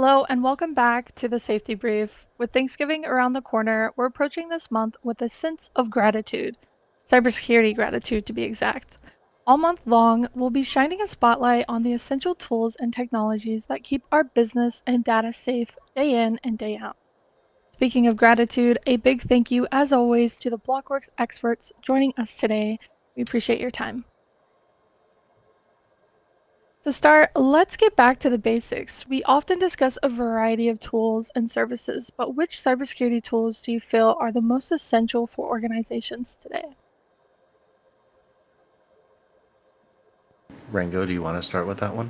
Hello, and welcome back to the Safety Brief. With Thanksgiving around the corner, we're approaching this month with a sense of gratitude, cybersecurity gratitude to be exact. All month long, we'll be shining a spotlight on the essential tools and technologies that keep our business and data safe day in and day out. Speaking of gratitude, a big thank you, as always, to the Blockworks experts joining us today. We appreciate your time. To start, let's get back to the basics. We often discuss a variety of tools and services, but which cybersecurity tools do you feel are the most essential for organizations today? Rango, do you want to start with that one?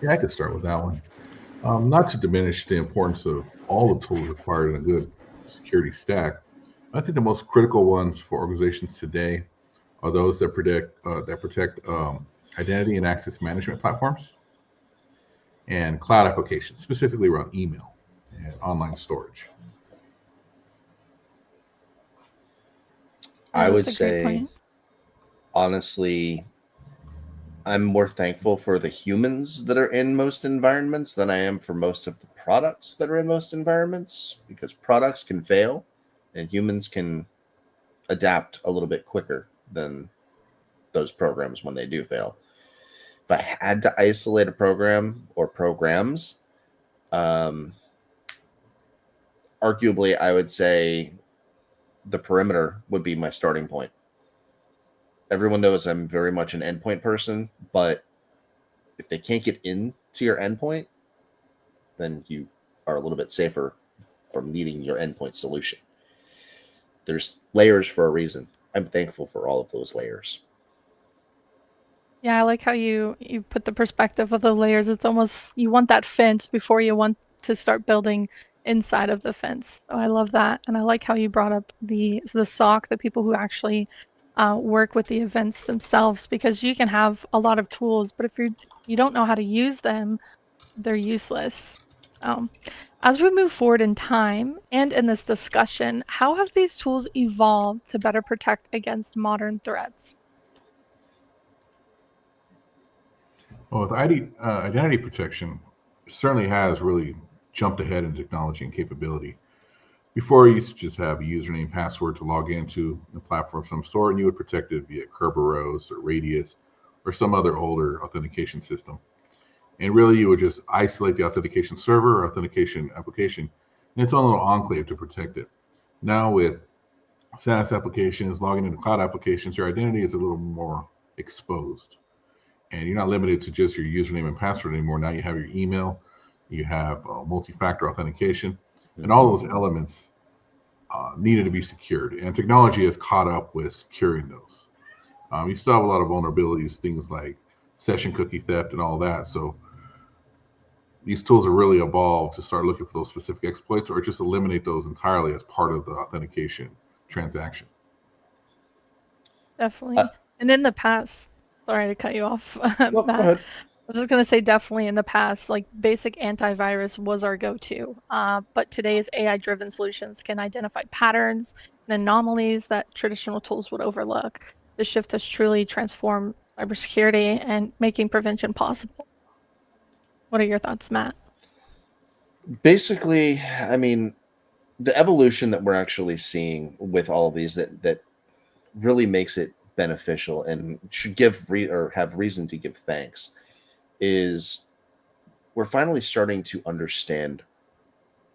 Yeah, I could start with that one. Not to diminish the importance of all the tools required in a good security stack, I think the most critical ones for organizations today are those that protect identity and access management platforms and cloud applications, specifically around email and online storage. Yeah, I would that's a great say, point. honestly, I'm more thankful for the humans that are in most environments than I am for most of the products that are in most environments because products can fail and humans can adapt a little bit quicker than those programs when they do fail. If I had to isolate a program or programs, um, arguably I would say the perimeter would be my starting point. Everyone knows I'm very much an endpoint person, but if they can't get into your endpoint, then you are a little bit safer from needing your endpoint solution. There's layers for a reason. I'm thankful for all of those layers. Yeah, I like how you put the perspective of the layers. It's almost you want that fence before you want to start building inside of the fence. So I love that, and I like how you brought up the SOC, the people who actually work with the events themselves, because you can have a lot of tools, but if you don't know how to use them, they're useless. So, as we move forward in time and in this discussion, how have these tools evolved to better protect against modern threats? Well, with identity protection, certainly has really jumped ahead in technology and capability. Before, you used to just have a username password to log into a platform of some sort, and you would protect it via Kerberos or Radius or some other older authentication system. And really, you would just isolate the authentication server or authentication application in its own little enclave to protect it. Now, with SaaS applications, logging into cloud applications, your identity is a little more exposed. And you're not limited to just your username and password anymore. Now you have your email, you have multi factor authentication, and all Mm-hmm. those elements needed to be secured. And technology has caught up with securing those. You still have a lot of vulnerabilities, things like session cookie theft and all that. So these tools have really evolved to start looking for those specific exploits or just eliminate those entirely as part of the authentication transaction. Uh, Definitely. And in the past, sorry to cut you off, no, go Matt. ahead. I was just gonna say definitely in the past, like basic antivirus was our go-to. But today's AI-driven solutions can identify patterns and anomalies that traditional tools would overlook. The shift has truly transformed cybersecurity and making prevention possible. What are your thoughts, Matt? Basically, I mean, the evolution that we're actually seeing with all of these that really makes it beneficial and should or have reason to give thanks is we're finally starting to understand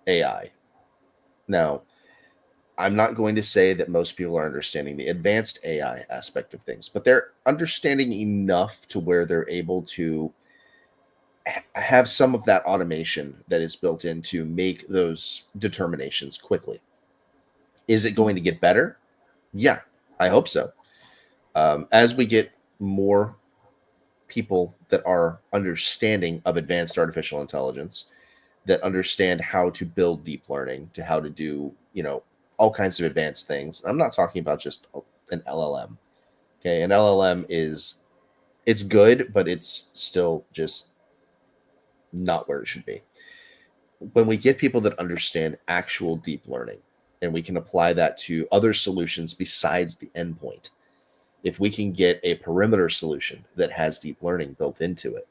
AI. Now, I'm not going to say that most people are understanding the advanced AI aspect of things, but they're understanding enough to where they're able to have some of that automation that is built in to make those determinations quickly. Is it going to get better? Yeah, I hope so. As we get more people that are understanding of advanced artificial intelligence, that understand how to build deep learning, to how to do, all kinds of advanced things. I'm not talking about just an LLM. Okay, an LLM is it's good, but it's still just not where it should be. When we get people that understand actual deep learning and we can apply that to other solutions besides the endpoint, if we can get a perimeter solution that has deep learning built into it,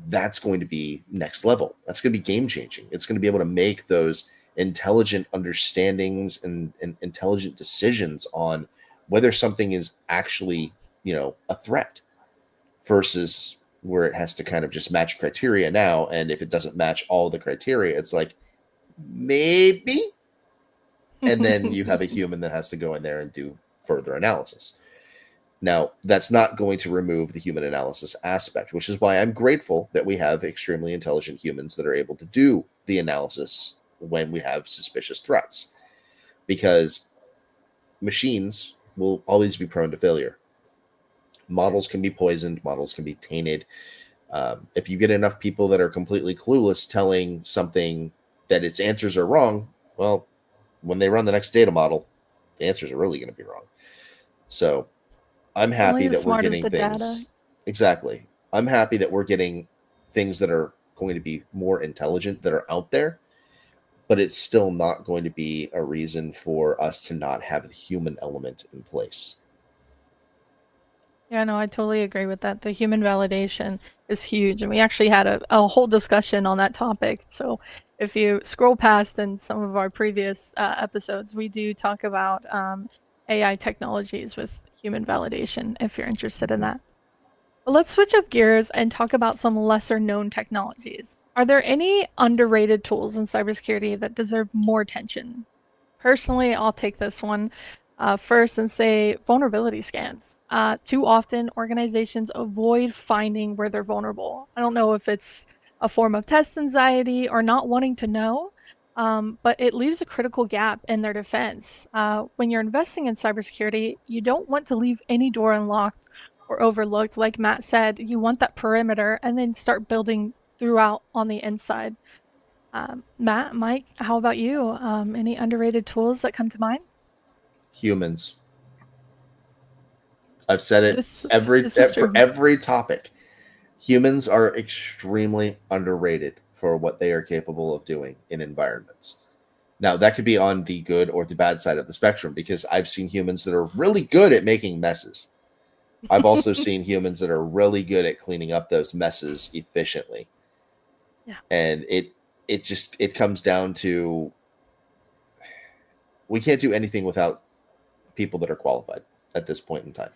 that's going to be next level. That's going to be game changing. It's going to be able to make those intelligent understandings and intelligent decisions on whether something is actually, a threat versus where it has to kind of just match criteria now. And if it doesn't match all the criteria, it's like, maybe. And then you have a human that has to go in there and do further analysis. Now, that's not going to remove the human analysis aspect, which is why I'm grateful that we have extremely intelligent humans that are able to do the analysis when we have suspicious threats. Because machines will always be prone to failure. Models can be poisoned, models can be tainted. If you get enough people that are completely clueless telling something that its answers are wrong, well, when they run the next data model, the answers are really going to be wrong. So I'm happy that we're getting things. Data. Exactly. I'm happy that we're getting things that are going to be more intelligent, that are out there, but it's still not going to be a reason for us to not have the human element in place. Yeah, no, I totally agree with that. The human validation is huge. And we actually had a whole discussion on that topic. So if you scroll past in some of our previous episodes, we do talk about AI technologies with human validation if you're interested in that. But let's switch up gears and talk about some lesser known technologies. Are there any underrated tools in cybersecurity that deserve more attention? Personally, I'll take this one first and say vulnerability scans. Too often, organizations avoid finding where they're vulnerable. I don't know if it's a form of test anxiety or not wanting to know, but it leaves a critical gap in their defense. When you're investing in cybersecurity, you don't want to leave any door unlocked or overlooked. Like Matt said, you want that perimeter and then start building throughout on the inside. Matt, Mike, how about you? Any underrated tools that come to mind? Humans. I've said it for every topic. Humans are extremely underrated for what they are capable of doing in environments. Now, that could be on the good or the bad side of the spectrum, because I've seen humans that are really good at making messes. I've also seen humans that are really good at cleaning up those messes efficiently. Yeah. And it comes down to, we can't do anything without people that are qualified at this point in time.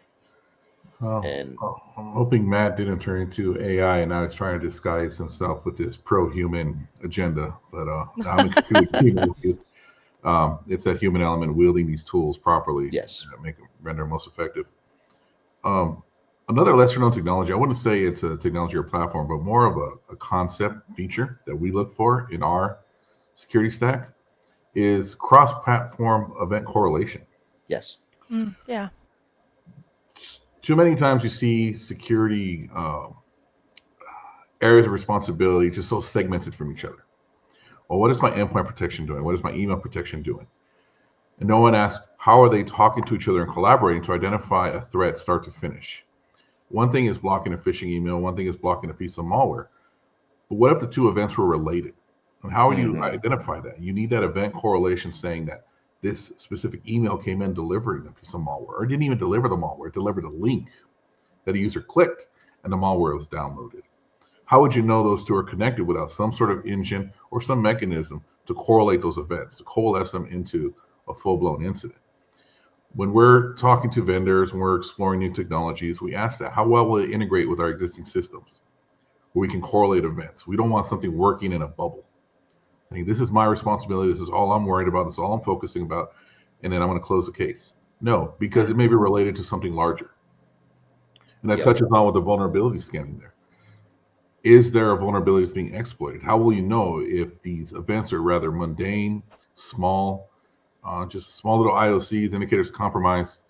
I'm hoping Matt didn't turn into AI and now he's trying to disguise himself with this pro-human agenda. But I'm completely with you. It's that human element wielding these tools properly. Yes, make them render most effective. Another lesser known technology, I wouldn't say it's a technology or platform, but more of a concept feature that we look for in our security stack is cross-platform event correlation. Yes. Yeah. Too many times you see security areas of responsibility just so segmented from each other. Well, what is my endpoint protection doing? What is my email protection doing? And no one asks, how are they talking to each other and collaborating to identify a threat start to finish? One thing is blocking a phishing email. One thing is blocking a piece of malware. But what if the two events were related? And how would you identify that? You need that event correlation saying that this specific email came in delivering a piece of malware, or didn't even deliver the malware, it delivered a link that a user clicked and the malware was downloaded. How would you know those two are connected without some sort of engine or some mechanism to correlate those events, to coalesce them into a full-blown incident? When we're talking to vendors and we're exploring new technologies, we ask that, how well will it integrate with our existing systems where we can correlate events? We don't want something working in a bubble. I mean, this is my responsibility. This is all I'm worried about. This is all I'm focusing about. And then I'm going to close the case. No, because it may be related to something larger. And that touches on with the vulnerability scanning there. Is there a vulnerability that's being exploited? How will you know if these events are rather mundane, small, just small little IOCs, indicators of compromise,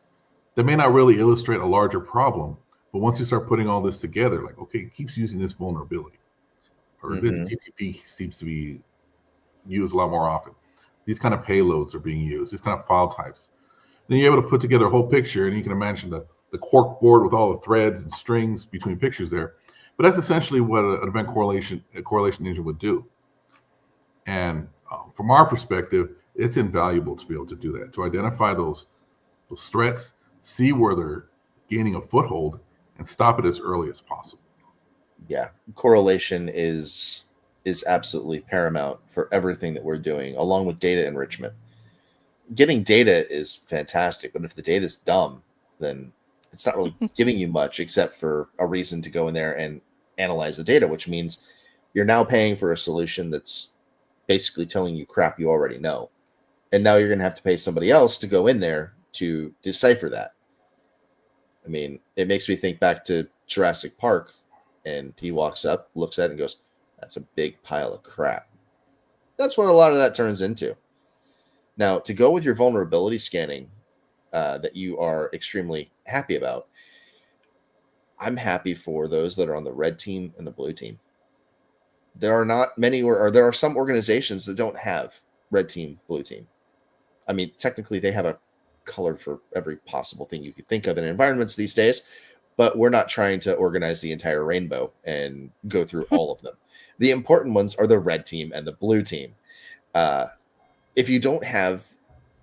that may not really illustrate a larger problem? But once you start putting all this together, like, okay, it keeps using this vulnerability, or this TTP seems to be used a lot more often. These kind of payloads are being used, these kind of file types. Then you're able to put together a whole picture, and you can imagine the cork board with all the threads and strings between pictures there. But that's essentially what an event correlation engine would do. And from our perspective, it's invaluable to be able to do that, to identify those threats, see where they're gaining a foothold, and stop it as early as possible. yeah, correlation is absolutely paramount for everything that we're doing, along with data enrichment. Getting data is fantastic, but if the data is dumb, then it's not really giving you much except for a reason to go in there and analyze the data, which means you're now paying for a solution that's basically telling you crap you already know. And now you're going to have to pay somebody else to go in there to decipher that. I mean, it makes me think back to Jurassic Park, and he walks up, looks at it, and goes, "That's a big pile of crap." That's what a lot of that turns into. Now, to go with your vulnerability scanning that you are extremely happy about, I'm happy for those that are on the red team and the blue team. There are not many, or there are some organizations that don't have red team, blue team. I mean, technically, they have a color for every possible thing you could think of in environments these days, but we're not trying to organize the entire rainbow and go through all of them. The important ones are the red team and the blue team. If you don't have,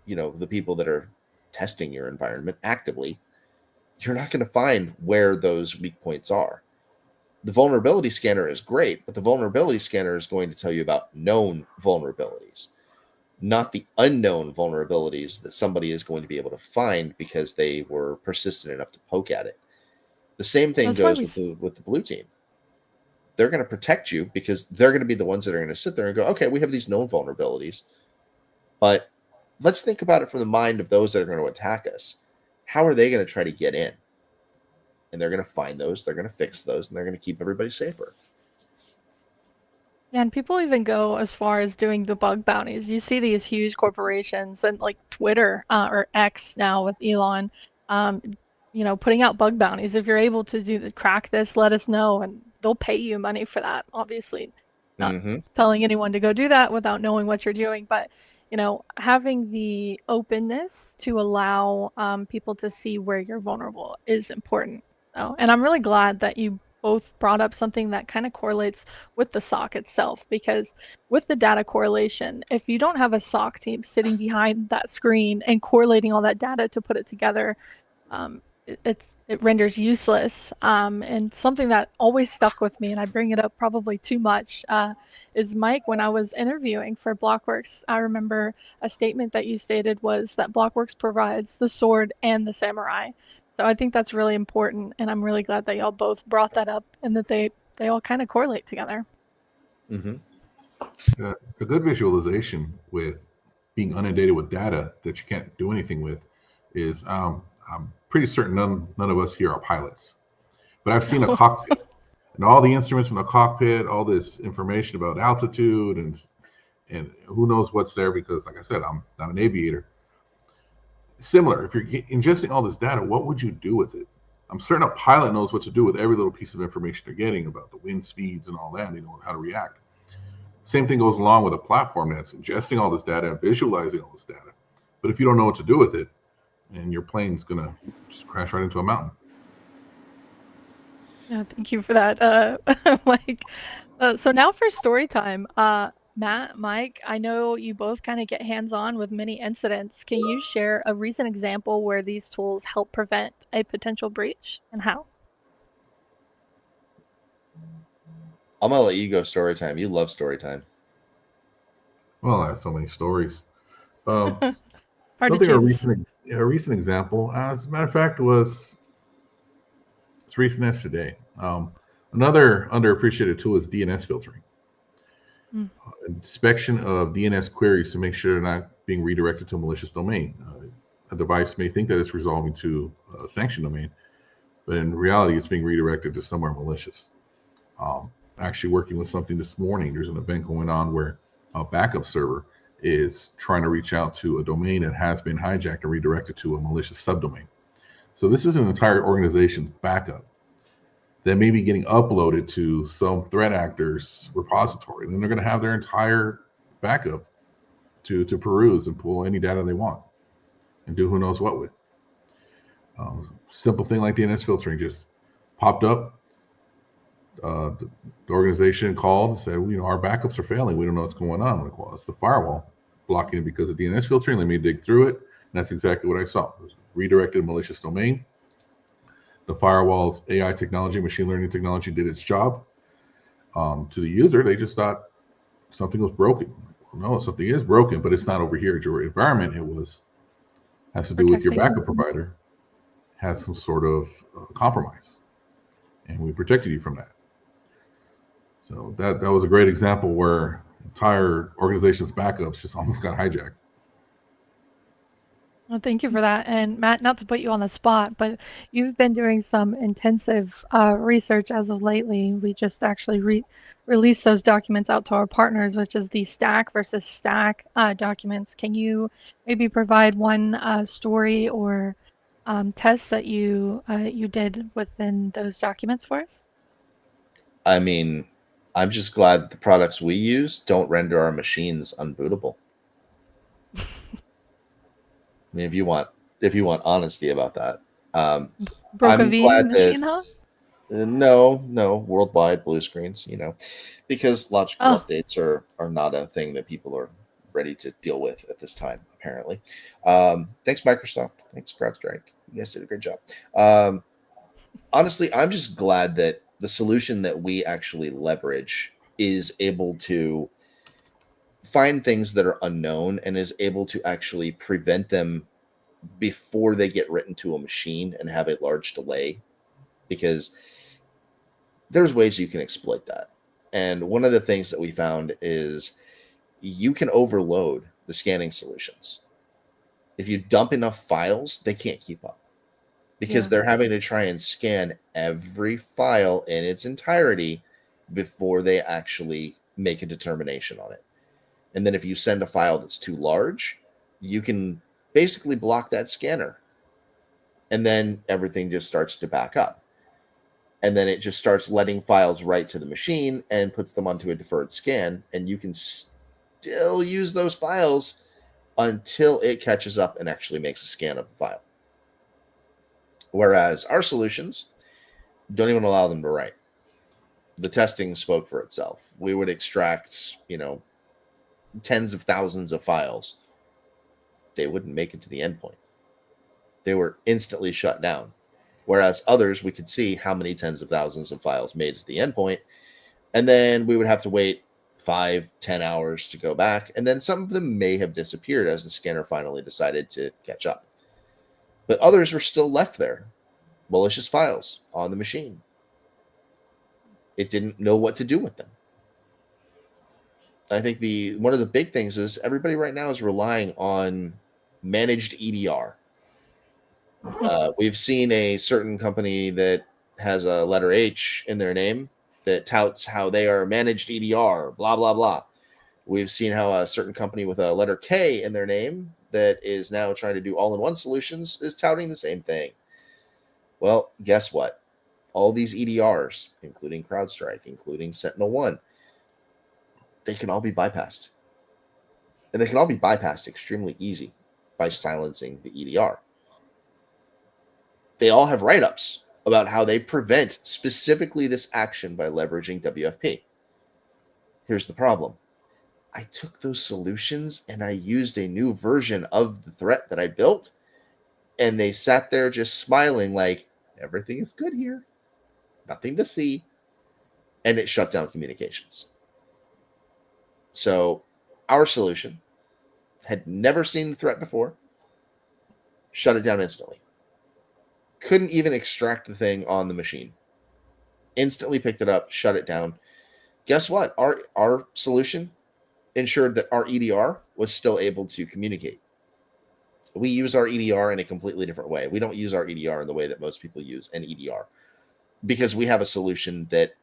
the people that are testing your environment actively, you're not going to find where those weak points are. The vulnerability scanner is great, but the vulnerability scanner is going to tell you about known vulnerabilities, not the unknown vulnerabilities that somebody is going to be able to find because they were persistent enough to poke at it. The same thing That's why goes we with the blue team. They're going to protect you because they're going to be the ones that are going to sit there and go, okay, we have these known vulnerabilities, but let's think about it from the mind of those that are going to attack us. How are they going to try to get in? And they're going to find those, they're going to fix those, and they're going to keep everybody safer. Yeah, and people even go as far as doing the bug bounties. You see these huge corporations and like Twitter or X now with Elon, um, putting out bug bounties. If you're able to crack this, let us know, and they'll pay you money for that. Obviously, not Mm-hmm. telling anyone to go do that without knowing what you're doing, but having the openness to allow people to see where you're vulnerable is important. So, and I'm really glad that you both brought up something that kind of correlates with the SOC itself, because with the data correlation, if you don't have a SOC team sitting behind that screen and correlating all that data to put it together, it renders useless. And something that always stuck with me, and I bring it up probably too much, is Mike, when I was interviewing for Blockworks, I remember a statement that you stated was that Blockworks provides the sword and the samurai. So I think that's really important, and I'm really glad that y'all both brought that up and that they all kind of correlate together. Mm-hmm. A good visualization with being inundated with data that you can't do anything with is I'm pretty certain none of us here are pilots, but I've seen a cockpit and all the instruments in the cockpit, all this information about altitude and who knows what's there, because like I said, I'm not an aviator. Similar, if you're ingesting all this data, what would you do with it? I'm certain a pilot knows what to do with every little piece of information they're getting about the wind speeds and all that, and they know how to react. Same thing goes along with a platform that's ingesting all this data and visualizing all this data. But if you don't know what to do with it, and your plane's gonna just crash right into a mountain. Yeah, thank you for that, Mike. So now for story time. Matt, Mike, I know you both kind of get hands-on with many incidents. Can you share a recent example where these tools help prevent a potential breach, and how? I'm gonna let you go story time. You love story time. Well, I have so many stories. Hard to Something choose. a recent example, as a matter of fact, was as recent as today. Another underappreciated tool is DNS filtering. Inspection of DNS queries to make sure they're not being redirected to a malicious domain. A device may think that it's resolving to a sanctioned domain, but in reality, it's being redirected to somewhere malicious. Actually working with something this morning, there's an event going on where a backup server is trying to reach out to a domain that has been hijacked and redirected to a malicious subdomain. So this is an entire organization's backup that may be getting uploaded to some threat actor's repository. And then they're going to have their entire backup to peruse and pull any data they want and do who knows what with. Simple thing like DNS filtering just popped up. The organization called and said, our backups are failing. We don't know what's going on. I'm like, well, it's the firewall blocking it because of DNS filtering. Let me dig through it. And that's exactly what I saw. It was redirected malicious domain. The firewall's AI technology, machine learning technology did its job To the user, they just thought something was broken. No, something is broken, but it's not over here at your environment. Has to do with your Protecting. backup provider has some sort of compromise, and we protected you from that. So that was a great example where entire organization's backups just almost got hijacked. Well, thank you for that. And Matt, not to put you on the spot, but you've been doing some intensive research as of lately. We just actually released those documents out to our partners, which is the stack versus stack documents. Can you maybe provide one story or test that you did within those documents for us? I mean, I'm just glad that the products we use don't render our machines unbootable. I mean, if you want honesty about that, Broke a I'm V glad machine, that huh? no worldwide blue screens, because logical Oh, updates are not a thing that people are ready to deal with at this time. Apparently, thanks Microsoft, thanks CrowdStrike, you guys did a great job. Honestly, I'm just glad that the solution that we actually leverage is able to find things that are unknown and is able to actually prevent them before they get written to a machine and have a large delay, because there's ways you can exploit that. And one of the things that we found is you can overload the scanning solutions. If you dump enough files, they can't keep up because yeah. they're having to try and scan every file in its entirety before they actually make a determination on it. And then if you send a file that's too large, you can basically block that scanner. And then everything just starts to back up. And then it just starts letting files write to the machine and puts them onto a deferred scan. And you can still use those files until it catches up and actually makes a scan of the file. Whereas our solutions don't even allow them to write. The testing spoke for itself. We would extract, tens of thousands of files. They wouldn't make it to the endpoint. They were instantly shut down. Whereas others, we could see how many tens of thousands of files made it to the endpoint. And then we would have to wait 5-10 hours to go back. And then some of them may have disappeared as the scanner finally decided to catch up. But others were still left there, malicious files on the machine. It didn't know what to do with them. I think one of the big things is everybody right now is relying on managed EDR. We've seen a certain company that has a letter H in their name that touts how they are managed EDR, blah, blah, blah. We've seen how a certain company with a letter K in their name that is now trying to do all-in-one solutions is touting the same thing. Well, guess what? All these EDRs, including CrowdStrike, including SentinelOne, they can all be bypassed. And they can all be bypassed extremely easy by silencing the EDR. They all have write-ups about how they prevent specifically this action by leveraging WFP. Here's the problem. I took those solutions and I used a new version of the threat that I built, and they sat there just smiling like, everything is good here. Nothing to see. And it shut down communications. So our solution had never seen the threat before, shut it down instantly. Couldn't even extract the thing on the machine. Instantly picked it up, shut it down. Guess what? Our solution ensured that our EDR was still able to communicate. We use our EDR in a completely different way. We don't use our EDR in the way that most people use an EDR, because we have a solution that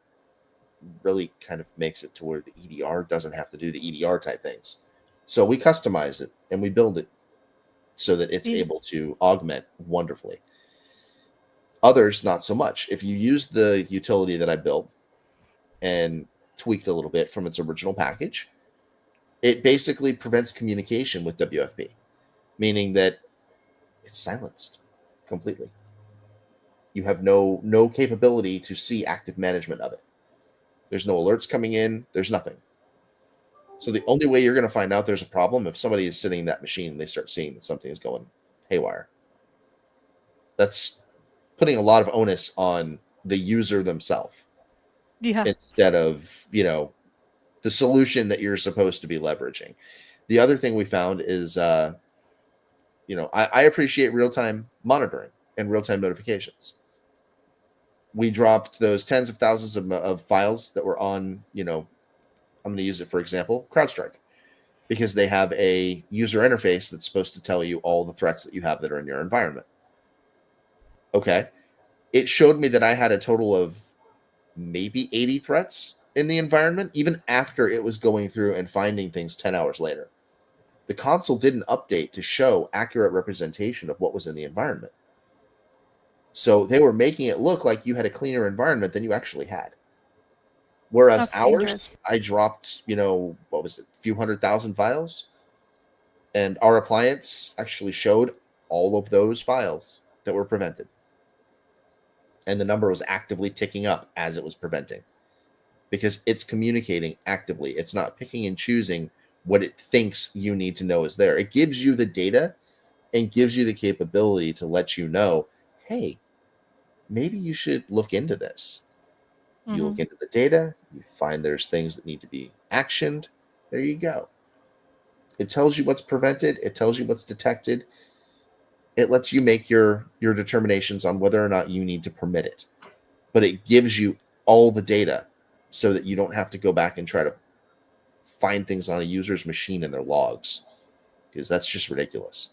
really kind of makes it to where the EDR doesn't have to do the EDR type things. So we customize it and we build it so that it's able to augment wonderfully. Others, not so much. If you use the utility that I built and tweaked a little bit from its original package, it basically prevents communication with WFP, meaning that it's silenced completely. You have no capability to see active management of it. There's no alerts coming in. There's nothing. So the only way you're going to find out there's a problem if somebody is sitting in that machine and they start seeing that something is going haywire. That's putting a lot of onus on the user themselves. Yeah. instead of, the solution that you're supposed to be leveraging. The other thing we found is, I appreciate real time monitoring and real time notifications. We dropped those tens of thousands of files that were on, I'm going to use it for example, CrowdStrike, because they have a user interface that's supposed to tell you all the threats that you have that are in your environment. Okay. It showed me that I had a total of maybe 80 threats in the environment, even after it was going through and finding things 10 hours later. The console didn't update to show accurate representation of what was in the environment. So they were making it look like you had a cleaner environment than you actually had. Whereas That's ours, dangerous. I dropped, what was it, a few 100,000 files, and our appliance actually showed all of those files that were prevented. And the number was actively ticking up as it was preventing, because it's communicating actively. It's not picking and choosing what it thinks you need to know is there. It gives you the data and gives you the capability to let you know, hey, maybe you should look into this. You Hmm. look into the data, you find there's things that need to be actioned. There you go. It tells you what's prevented, it tells you what's detected. It lets you make your determinations on whether or not you need to permit it. But it gives you all the data so that you don't have to go back and try to find things on a user's machine in their logs, because that's just ridiculous.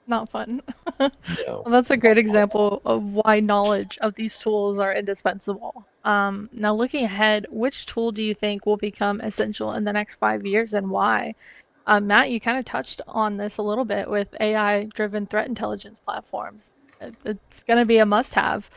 Not fun. No. Well, that's a great example of why knowledge of these tools are indispensable. Now, looking ahead, which tool do you think will become essential in the next 5 years and why? Matt, you kind of touched on this a little bit with AI-driven threat intelligence platforms. It's going to be a must-have.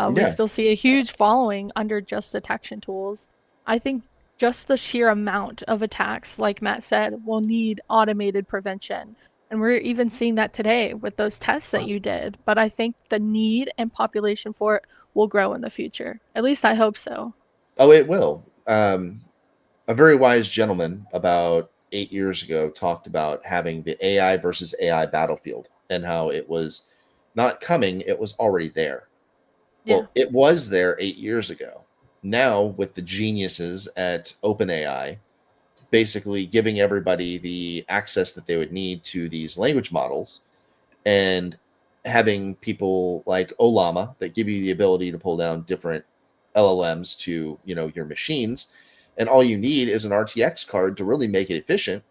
We Yeah. still see a huge following under just detection tools. I think just the sheer amount of attacks, like Matt said, will need automated prevention. And we're even seeing that today with those tests that you did. But I think the need and population for it will grow in the future. At least I hope so. Oh, it will. A very wise gentleman about 8 years ago talked about having the AI versus AI battlefield, and how it was not coming, it was already there. Yeah. Well, it was there 8 years ago. Now, with the geniuses at OpenAI basically giving everybody the access that they would need to these language models, and having people like Olama that give you the ability to pull down different LLMs to, your machines, and all you need is an RTX card to really make it efficient.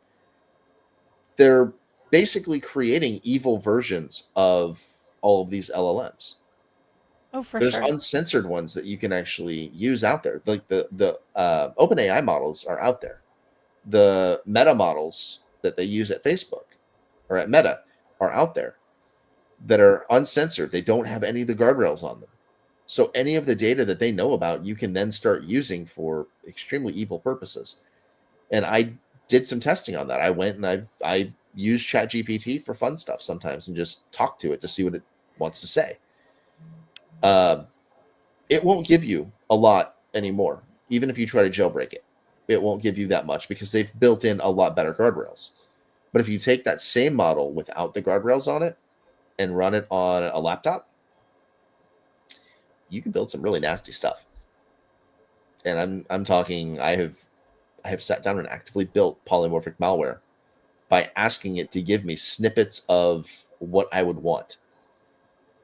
They're basically creating evil versions of all of these LLMs. Oh, for There's sure. uncensored ones that you can actually use out there. Like the OpenAI models are out there. The Meta models that they use at Facebook or at Meta are out there, that are uncensored. They don't have any of the guardrails on them. So any of the data that they know about, you can then start using for extremely evil purposes. And I did some testing on that. I went and I used ChatGPT for fun stuff sometimes and just talked to it to see what it wants to say. Um, it won't give you a lot anymore, even if you try to jailbreak it. It won't give you that much because they've built in a lot better guardrails. But if you take that same model without the guardrails on it and run it on a laptop, you can build some really nasty stuff. And I'm talking, I have sat down and actively built polymorphic malware by asking it to give me snippets of what I would want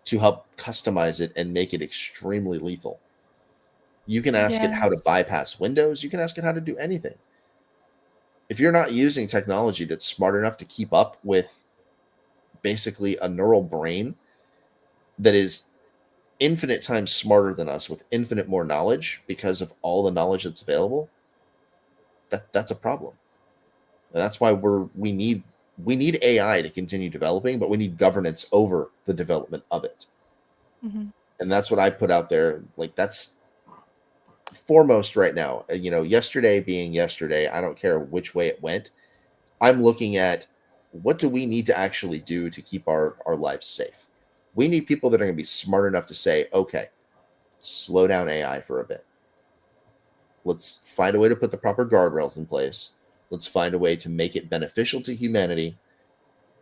to help customize it and make it extremely lethal. You can ask it Yeah. how to bypass Windows, you can ask it how to do anything. If you're not using technology that's smart enough to keep up with basically a neural brain that is infinite times smarter than us with infinite more knowledge because of all the knowledge that's available, that's a problem. And that's why we need AI to continue developing, but we need governance over the development of it. Hmm. And that's what I put out there. Like, that's foremost right now. Yesterday being yesterday, I don't care which way it went. I'm looking at, what do we need to actually do to keep our lives safe? We need people that are going to be smart enough to say, okay, slow down AI for a bit. Let's find a way to put the proper guardrails in place. Let's find a way to make it beneficial to humanity.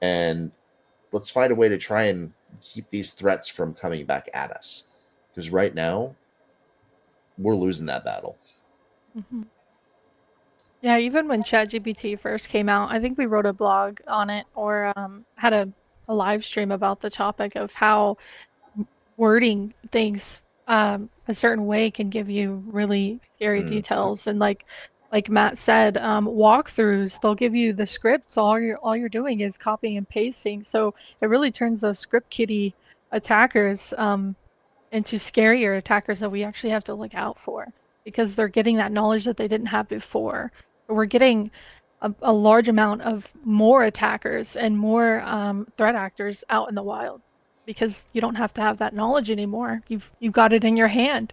And let's find a way to try and keep these threats from coming back at us. Because right now, we're losing that battle. Hmm. Yeah, even when ChatGPT first came out, I think we wrote a blog on it or had a live stream about the topic of how wording things a certain way can give you really scary Mm. details. And like Matt said, walkthroughs, they'll give you the scripts. All you're doing is copying and pasting. So it really turns those script kiddie attackers into scarier attackers that we actually have to look out for because they're getting that knowledge that they didn't have before. We're getting a large amount of more attackers and more threat actors out in the wild because you don't have to have that knowledge anymore. You've got it in your hand.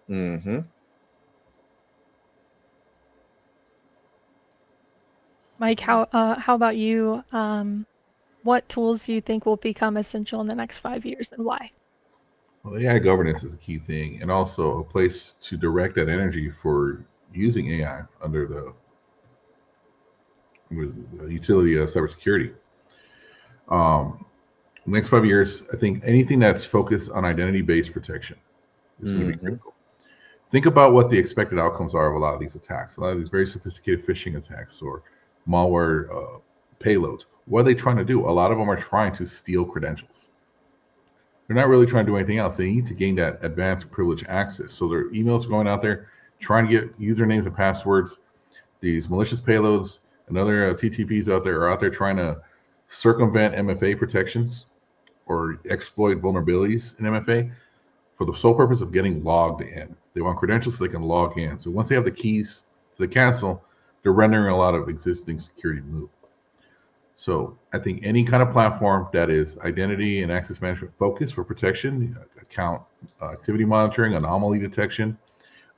Mm-hmm. Mike, how about you? What tools do you think will become essential in the next 5 years and why? Well, AI governance is a key thing, and also a place to direct that energy for using AI under the utility of cybersecurity. Next 5 years, I think anything that's focused on identity-based protection is going to be Mm-hmm. critical. Think about what the expected outcomes are of a lot of these attacks. A lot of these very sophisticated phishing attacks or malware payloads. What are they trying to do? A lot of them are trying to steal credentials. They're not really trying to do anything else. They need to gain that advanced privilege access. So their emails going out there, trying to get usernames and passwords. These malicious payloads and other TTPs out there are out there trying to circumvent MFA protections or exploit vulnerabilities in MFA for the sole purpose of getting logged in. They want credentials so they can log in. So once they have the keys to the castle, they're rendering a lot of existing security moot. So I think any kind of platform that is identity and access management focused for protection, account activity monitoring, anomaly detection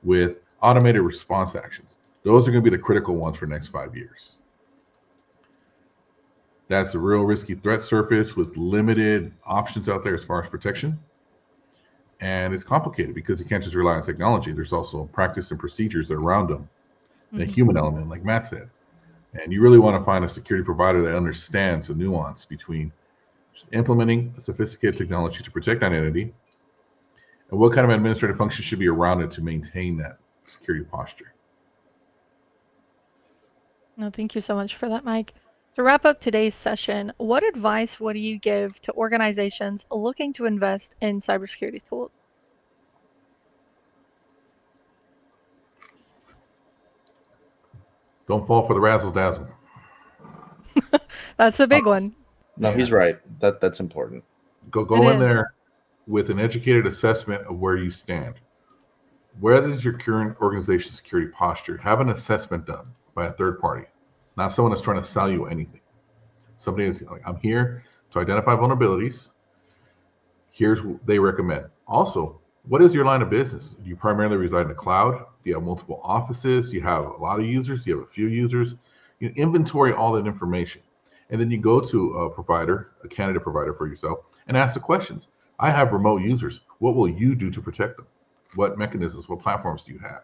with automated response actions, those are going to be the critical ones for the next 5 years. That's a real risky threat surface with limited options out there as far as protection. And it's complicated because you can't just rely on technology. There's also practice and procedures around them, and a human element, like Matt said. And you really want to find a security provider that understands the nuance between just implementing a sophisticated technology to protect identity and what kind of administrative function should be around it to maintain that security posture. No, thank you so much for that, Mike. To wrap up today's session, what advice would you give to organizations looking to invest in cybersecurity tools? Don't fall for the razzle dazzle. That's a big one. No, Yeah. he's right. That's important. Go It in is. there with an educated assessment of where you stand. Where is your current organization security posture? Have an assessment done by a third party, not someone that's trying to sell you anything. Somebody that's like, I'm here to identify vulnerabilities. Here's what they recommend. Also, what is your line of business? Do you primarily reside in the cloud? Do you have multiple offices? Do you have a lot of users? Do you have a few users? You inventory all that information. And then you go to a provider, a candidate provider for yourself, and ask the questions. I have remote users. What will you do to protect them? What mechanisms, what platforms do you have?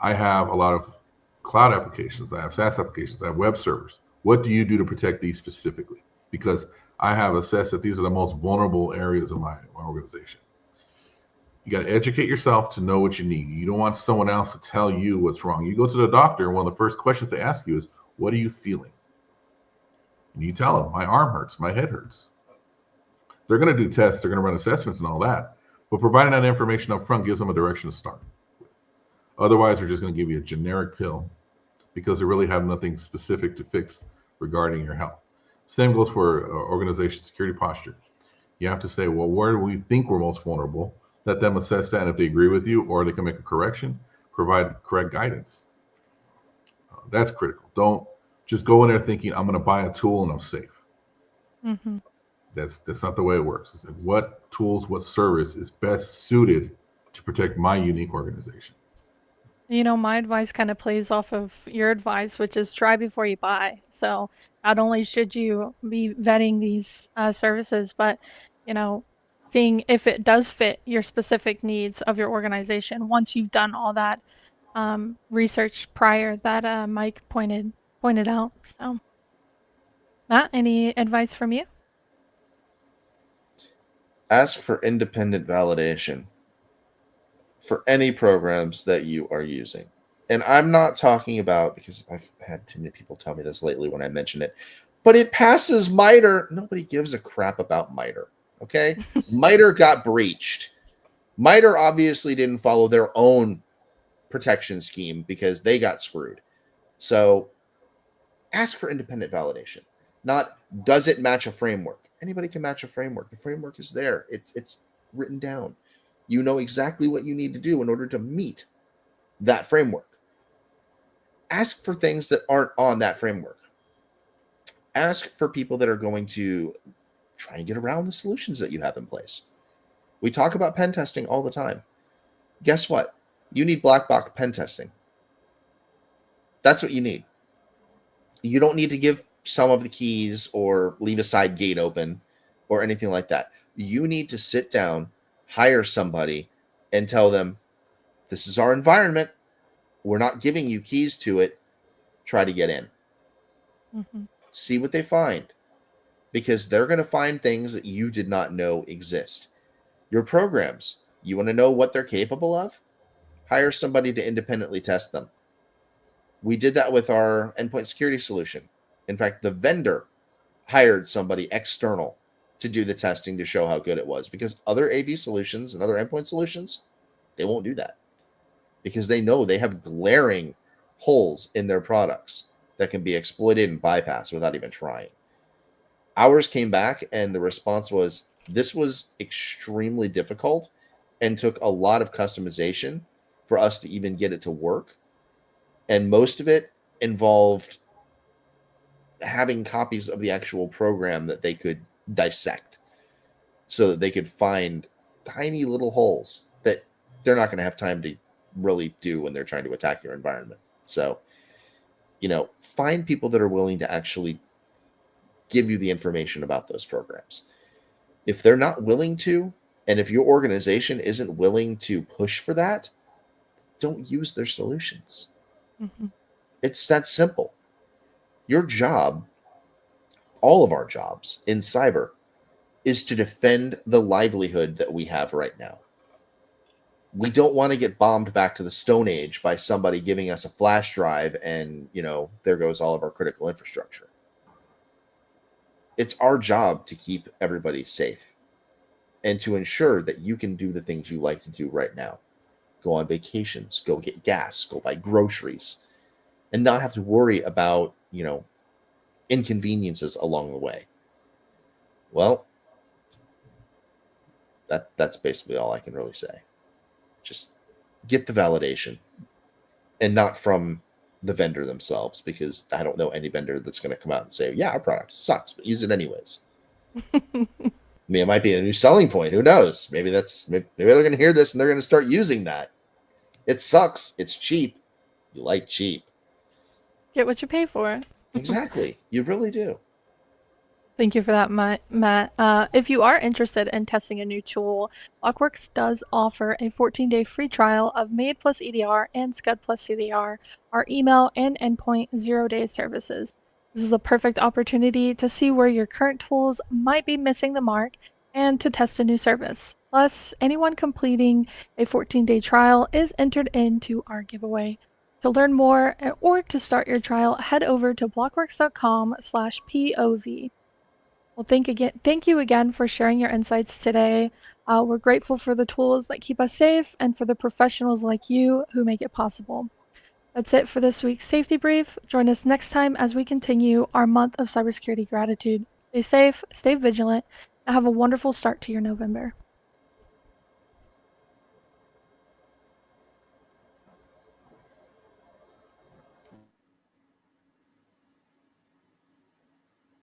I have a lot of cloud applications. I have SaaS applications. I have web servers. What do you do to protect these specifically? Because I have assessed that these are the most vulnerable areas of my organization. You got to educate yourself to know what you need. You don't want someone else to tell you what's wrong. You go to the doctor, and one of the first questions they ask you is, what are you feeling? And you tell them, my arm hurts, my head hurts. They're going to do tests, they're going to run assessments and all that. But providing that information up front gives them a direction to start. Otherwise, they're just going to give you a generic pill because they really have nothing specific to fix regarding your health. Same goes for organization security posture. You have to say, well, where do we think we're most vulnerable? Let them assess that, and if they agree with you or they can make a correction, provide correct guidance. That's critical. Don't just go in there thinking, I'm going to buy a tool and I'm safe. Mm-hmm. That's not the way it works. It's like, what tools, what service is best suited to protect my unique organization? You know, my advice kind of plays off of your advice, which is try before you buy. So not only should you be vetting these services, but, you know, seeing if it does fit your specific needs of your organization once you've done all that research prior that Mike pointed out. So, Matt, any advice from you? Ask for independent validation. for any programs that you are using. And I'm not talking about, because I've had too many people tell me this lately when I mention it, but it passes MITRE. Nobody gives a crap about MITRE. Okay? MITRE got breached. MITRE obviously didn't follow their own protection scheme because they got screwed. So ask for independent validation. Not does it match a framework? Anybody can match a framework. The framework is there. It's written down. You know exactly what you need to do in order to meet that framework. Ask for things that aren't on that framework. Ask for people that are going to try and get around the solutions that you have in place. We talk about pen testing all the time. Guess what? You need black box pen testing. That's what you need. You don't need to give some of the keys or leave a side gate open or anything like that. You need to sit down, hire somebody, and tell them, this is our environment. We're not giving you keys to it. Try to get in. Mm-hmm. See what they find. Because they're going to find things that you did not know exist. Your programs, you want to know what they're capable of? Hire somebody to independently test them. We did that with our endpoint security solution. In fact, the vendor hired somebody external to do the testing to show how good it was, because other AV solutions and other endpoint solutions, they won't do that because they know they have glaring holes in their products that can be exploited and bypassed without even trying. Ours came back and the response was, this was extremely difficult and took a lot of customization for us to even get it to work. And most of it involved having copies of the actual program that they could dissect so that they could find tiny little holes that they're not going to have time to really do when they're trying to attack your environment. So, find people that are willing to actually give you the information about those programs. If they're not willing to, and if your organization isn't willing to push for that, don't use their solutions. Mm-hmm. It's that simple. Your job, all of our jobs in cyber, is to defend the livelihood that we have right now. We don't want to get bombed back to the Stone Age by somebody giving us a flash drive and, there goes all of our critical infrastructure. It's our job to keep everybody safe and to ensure that you can do the things you like to do right now. Go on vacations, go get gas, go buy groceries, and not have to worry about, inconveniences along the way. Well, that's basically all I can really say. Just get the validation, and not from the vendor themselves, because I don't know any vendor that's going to come out and say, yeah, our product sucks, but use it anyways. It might be a new selling point. Who knows? Maybe they're going to hear this and they're going to start using that. It sucks. It's cheap. You like cheap. Get what you pay for. Exactly. You really do. Thank you for that, Matt. If you are interested in testing a new tool, Blockworks does offer a 14-day free trial of MAID plus EDR and Scud plus CDR, our email and endpoint 0-day services. This is a perfect opportunity to see where your current tools might be missing the mark and to test a new service. Plus, anyone completing a 14-day trial is entered into our giveaway. To learn more or to start your trial, head over to blockworks.com/POV. Well, thank you again for sharing your insights today. We're grateful for the tools that keep us safe and for the professionals like you who make it possible. That's it for this week's Safety Brief. Join us next time as we continue our month of cybersecurity gratitude. Stay safe, stay vigilant, and have a wonderful start to your November.